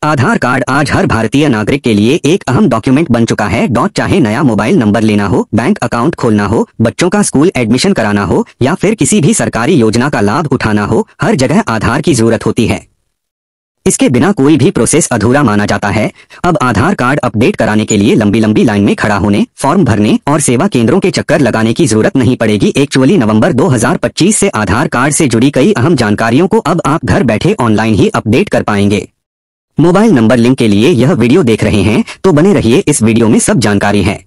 आधार card आज हर भारतीय नागरिक के लिए एक अहम डॉक्यूमेंट बन चुका है। चाहे नया मोबाइल नंबर लेना हो, बैंक अकाउंट खोलना हो, बच्चों का स्कूल एडमिशन कराना हो या फिर किसी भी सरकारी योजना का लाभ उठाना हो, हर जगह आधार की जरूरत होती है। इसके बिना कोई भी प्रोसेस अधूरा माना जाता है। अब आधार कार्ड अपडेट कराने के लिए लंबी लंबी लाइन में खड़ा होने, फॉर्म भरने और सेवा केंद्रों के चक्कर लगाने की जरूरत नहीं पड़ेगी। एक्चुअली नवंबर 2025 से आधार कार्ड से जुड़ी कई अहम जानकारियों को अब आप घर बैठे ऑनलाइन ही अपडेट कर पाएंगे। मोबाइल नंबर लिंक के लिए यह वीडियो देख रहे हैं तो बने रहिए, इस वीडियो में सब जानकारी है।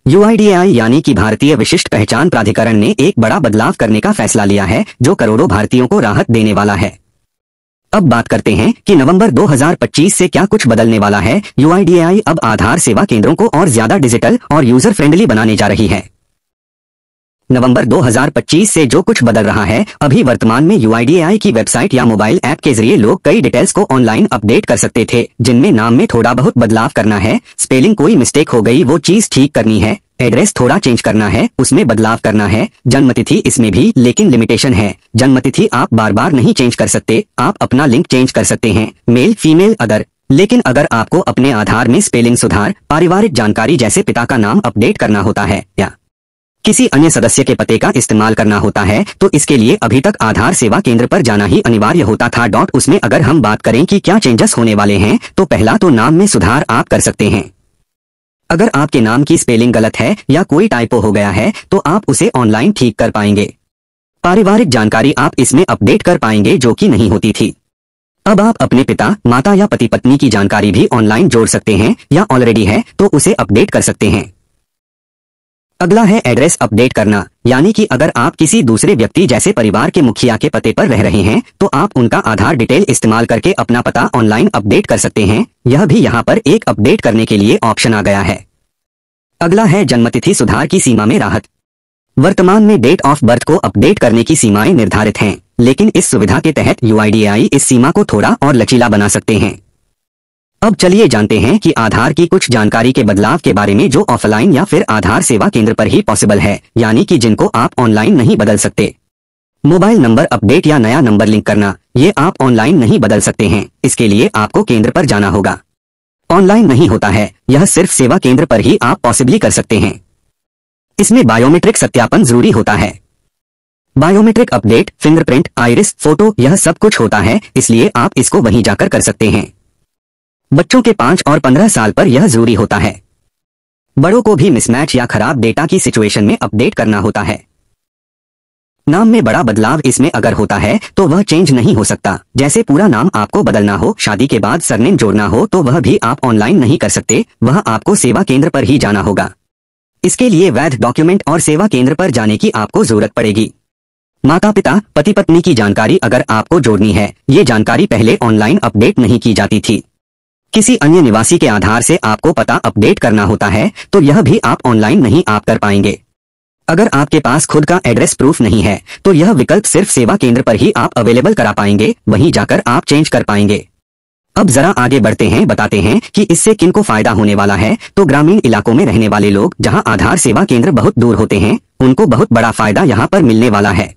UIDAI यानी कि भारतीय विशिष्ट पहचान प्राधिकरण ने एक बड़ा बदलाव करने का फैसला लिया है जो करोड़ों भारतीयों को राहत देने वाला है। अब बात करते हैं कि नवंबर 2025 से क्या कुछ बदलने वाला है। UIDAI अब आधार सेवा केंद्रों को और ज्यादा डिजिटल और यूजर फ्रेंडली बनाने जा रही है। नवंबर 2025 से जो कुछ बदल रहा है, अभी वर्तमान में UIDAI की वेबसाइट या मोबाइल ऐप के जरिए लोग कई डिटेल्स को ऑनलाइन अपडेट कर सकते थे, जिनमें नाम में थोड़ा बहुत बदलाव करना है, स्पेलिंग कोई मिस्टेक हो गई वो चीज ठीक करनी है, एड्रेस थोड़ा चेंज करना है उसमें बदलाव करना है, जन्मतिथि इसमें भी लेकिन लिमिटेशन है। जन्मतिथि आप बार बार नहीं चेंज कर सकते, आप अपना लिंक चेंज कर सकते हैं, मेल फीमेल अदर। लेकिन अगर आपको अपने आधार में स्पेलिंग सुधार, पारिवारिक जानकारी जैसे पिता का नाम अपडेट करना होता है या किसी अन्य सदस्य के पते का इस्तेमाल करना होता है तो इसके लिए अभी तक आधार सेवा केंद्र पर जाना ही अनिवार्य होता था। उसमें अगर हम बात करें कि क्या चेंजेस होने वाले हैं तो पहला तो नाम में सुधार आप कर सकते हैं। अगर आपके नाम की स्पेलिंग गलत है या कोई टाइपो हो गया है तो आप उसे ऑनलाइन ठीक कर पाएंगे। पारिवारिक जानकारी आप इसमें अपडेट कर पाएंगे जो कि नहीं होती थी। अब आप अपने पिता, माता या पति पत्नी की जानकारी भी ऑनलाइन जोड़ सकते हैं या ऑलरेडी है तो उसे अपडेट कर सकते हैं। अगला है एड्रेस अपडेट करना, यानी कि अगर आप किसी दूसरे व्यक्ति जैसे परिवार के मुखिया के पते पर रह रहे हैं तो आप उनका आधार डिटेल इस्तेमाल करके अपना पता ऑनलाइन अपडेट कर सकते हैं। यह भी यहाँ पर एक अपडेट करने के लिए ऑप्शन आ गया है। अगला है जन्मतिथि सुधार की सीमा में राहत। वर्तमान में डेट ऑफ बर्थ को अपडेट करने की सीमाएं निर्धारित हैं, लेकिन इस सुविधा के तहत UIDAI इस सीमा को थोड़ा और लचीला बना सकते हैं। अब चलिए जानते हैं कि आधार की कुछ जानकारी के बदलाव के बारे में जो ऑफलाइन या फिर आधार सेवा केंद्र पर ही पॉसिबल है, यानी कि जिनको आप ऑनलाइन नहीं बदल सकते। मोबाइल नंबर अपडेट या नया नंबर लिंक करना, ये आप ऑनलाइन नहीं बदल सकते हैं, इसके लिए आपको केंद्र पर जाना होगा। ऑनलाइन नहीं होता है, यह सिर्फ सेवा केंद्र पर ही आप पॉसिबली कर सकते हैं। इसमें बायोमेट्रिक सत्यापन जरूरी होता है। Biometric update, fingerprint, iris, photo यह सब कुछ होता है, इसलिए आप इसको वहीं जाकर कर सकते हैं। बच्चों के 5 और 15 साल पर यह जरूरी होता है। बड़ों को भी मिसमैच या खराब डेटा की सिचुएशन में अपडेट करना होता है। नाम में बड़ा बदलाव इसमें अगर होता है तो वह चेंज नहीं हो सकता, जैसे पूरा नाम आपको बदलना हो, शादी के बाद सरनेम जोड़ना हो तो वह भी आप ऑनलाइन नहीं कर सकते, वह आपको सेवा केंद्र पर ही जाना होगा। इसके लिए वैध डॉक्यूमेंट और सेवा केंद्र पर जाने की आपको जरूरत पड़ेगी। माता पिता, पति पत्नी की जानकारी अगर आपको जोड़नी है, ये जानकारी पहले ऑनलाइन अपडेट नहीं की जाती थी। किसी अन्य निवासी के आधार से आपको पता अपडेट करना होता है तो यह भी आप ऑनलाइन नहीं आप कर पाएंगे। अगर आपके पास खुद का एड्रेस प्रूफ नहीं है तो यह विकल्प सिर्फ सेवा केंद्र पर ही आप अवेलेबल करा पाएंगे, वहीं जाकर आप चेंज कर पाएंगे। अब जरा आगे बढ़ते हैं, बताते हैं कि इससे किनको फायदा होने वाला है। तो ग्रामीण इलाकों में रहने वाले लोग जहां आधार सेवा केंद्र बहुत दूर होते हैं, उनको बहुत बड़ा फायदा यहाँ पर मिलने वाला है।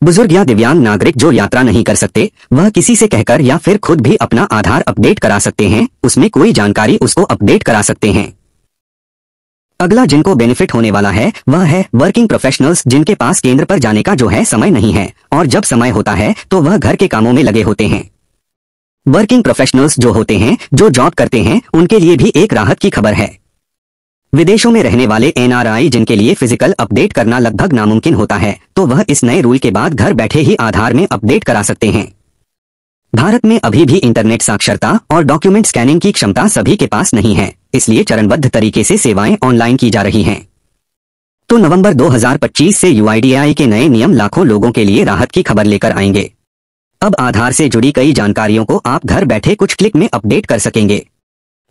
बुजुर्ग या दिव्यांग नागरिक जो यात्रा नहीं कर सकते, वह किसी से कहकर या फिर खुद भी अपना आधार अपडेट करा सकते हैं, उसमें कोई जानकारी उसको अपडेट करा सकते हैं। अगला जिनको बेनिफिट होने वाला है वह है वर्किंग प्रोफेशनल्स, जिनके पास केंद्र पर जाने का जो है समय नहीं है और जब समय होता है तो वह घर के कामों में लगे होते हैं। वर्किंग प्रोफेशनल्स जो होते हैं, जो जॉब करते हैं, उनके लिए भी एक राहत की खबर है। विदेशों में रहने वाले NRI जिनके लिए फिजिकल अपडेट करना लगभग नामुमकिन होता है, तो वह इस नए रूल के बाद घर बैठे ही आधार में अपडेट करा सकते हैं। भारत में अभी भी इंटरनेट साक्षरता और डॉक्यूमेंट स्कैनिंग की क्षमता सभी के पास नहीं है, इसलिए चरणबद्ध तरीके से सेवाएं ऑनलाइन की जा रही हैं। तो नवंबर 2025 से UIDAI के नए नियम लाखों लोगों के लिए राहत की खबर लेकर आएंगे। अब आधार से जुड़ी कई जानकारियों को आप घर बैठे कुछ क्लिक में अपडेट कर सकेंगे।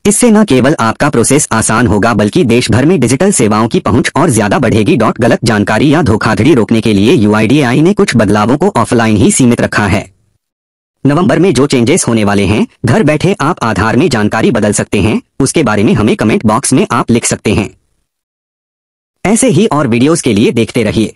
इससे न केवल आपका प्रोसेस आसान होगा बल्कि देश भर में डिजिटल सेवाओं की पहुंच और ज्यादा बढ़ेगी। गलत जानकारी या धोखाधड़ी रोकने के लिए UIDAI ने कुछ बदलावों को ऑफलाइन ही सीमित रखा है। नवंबर में जो चेंजेस होने वाले हैं, घर बैठे आप आधार में जानकारी बदल सकते हैं, उसके बारे में हमें कमेंट बॉक्स में आप लिख सकते हैं। ऐसे ही और वीडियोस के लिए देखते रहिए।